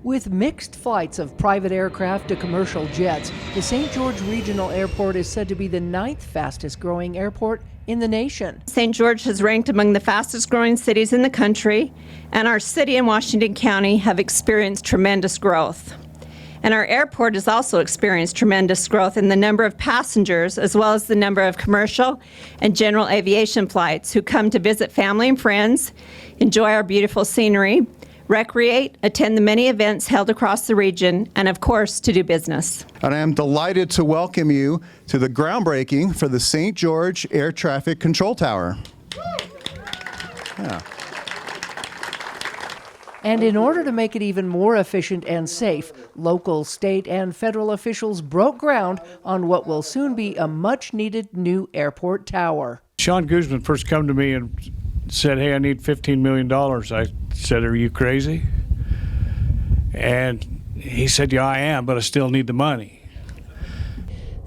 With mixed flights of private aircraft to commercial jets, the St. George Regional Airport is said to be the 9th fastest growing airport in the nation. St. George has ranked among the fastest growing cities in the country, and our city and Washington County have experienced tremendous growth. And our airport has also experienced tremendous growth in the number of passengers as well as the number of commercial and general aviation flights who come to visit family and friends, enjoy our beautiful scenery, recreate, attend the many events held across the region, and of course, to do business. And I am delighted to welcome you to the groundbreaking for the St. George Air Traffic Control Tower. Yeah. And in order to make it even more efficient and safe, local, state, and federal officials broke ground on what will soon be a much-needed new airport tower. Sean Guzman first come to me and said, "Hey, I need $15 million. I said, "Are you crazy?" And he said, "Yeah, I am, but I still need the money."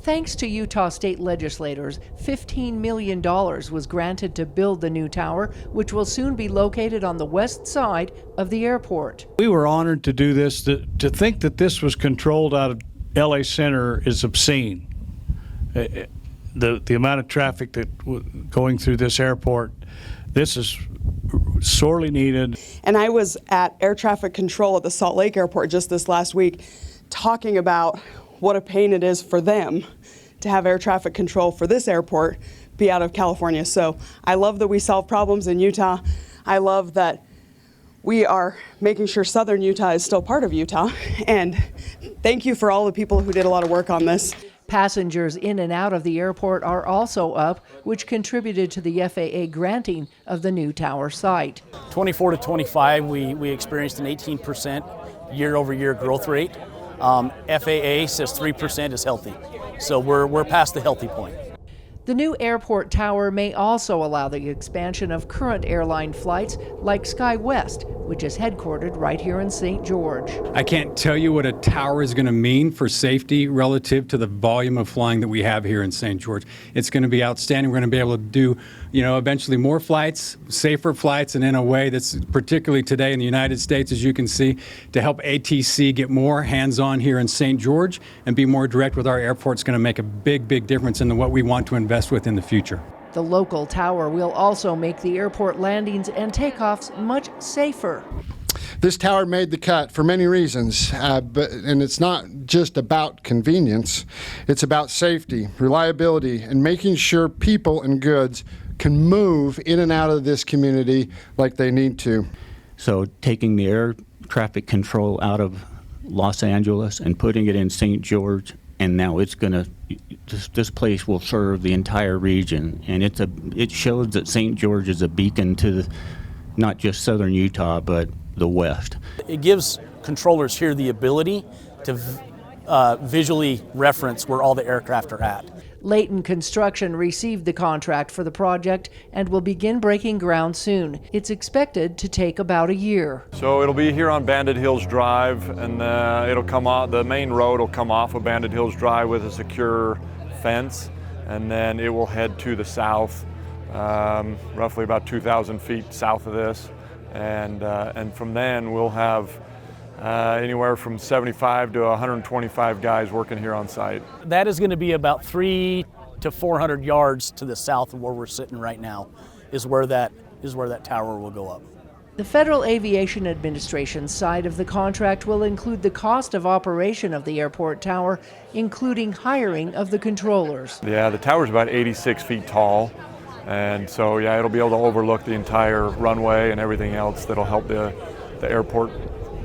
Thanks to Utah state legislators, $15 million was granted to build the new tower, which will soon be located on the west side of the airport. We were honored to do this. To think that this was controlled out of LA Center is obscene. The amount of traffic that going through this airport, this is sorely needed. And I was at air traffic control at the Salt Lake Airport just this last week talking about what a pain it is for them to have air traffic control for this airport be out of California. So I love that we solve problems in Utah. I love that we are making sure Southern Utah is still part of Utah. And thank you for all the people who did a lot of work on this. Passengers in and out of the airport are also up, which contributed to the FAA granting of the new tower site. 24 to 25, we experienced an 18% year-over-year growth rate. FAA says 3% is healthy, so we're past the healthy point. The new airport tower may also allow the expansion of current airline flights like SkyWest, which is headquartered right here in St. George. I can't tell you what a tower is going to mean for safety relative to the volume of flying that we have here in St. George. It's going to be outstanding. We're going to be able to do, eventually more flights, safer flights, and in a way that's particularly today in the United States, as you can see, to help ATC get more hands-on here in St. George and be more direct with our airport. It's going to make a big, big difference in what we want to invest with in the future. The local tower will also make the airport landings and takeoffs much safer. This tower made the cut for many reasons, and it's not just about convenience. It's about safety, reliability, and making sure people and goods can move in and out of this community like they need to. So taking the air traffic control out of Los Angeles and putting it in St. George, and now it's going to, this place will serve the entire region, and it shows that St. George is a beacon to not just southern Utah, but the West. It gives controllers here the ability to visually reference where all the aircraft are at. Layton Construction received the contract for the project and will begin breaking ground soon. It's expected to take about a year. So it'll be here on Bandit Hills Drive, and it'll come off, the main road will come off of Bandit Hills Drive with a secure fence, and then it will head to the south, roughly about 2,000 feet south of this. And from then we'll have anywhere from 75 to 125 guys working here on site. That is going to be about 300 to 400 yards to the south of where we're sitting right now, is where that tower will go up. The Federal Aviation Administration's side of the contract will include the cost of operation of the airport tower, including hiring of the controllers. Yeah, the tower's about 86 feet tall. And so, yeah, it'll be able to overlook the entire runway and everything else that'll help the airport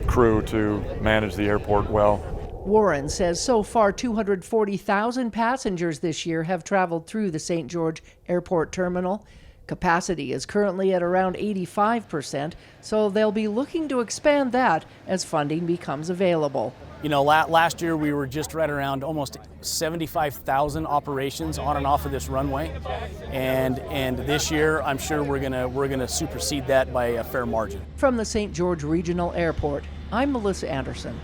crew to manage the airport well. Warren says so far 240,000 passengers this year have traveled through the St. George Airport Terminal. Capacity is currently at around 85%, so they'll be looking to expand that as funding becomes available. Last year we were just right around almost 75,000 operations on and off of this runway, and this year I'm sure we're gonna supersede that by a fair margin. From the St. George Regional Airport, I'm Melissa Anderson.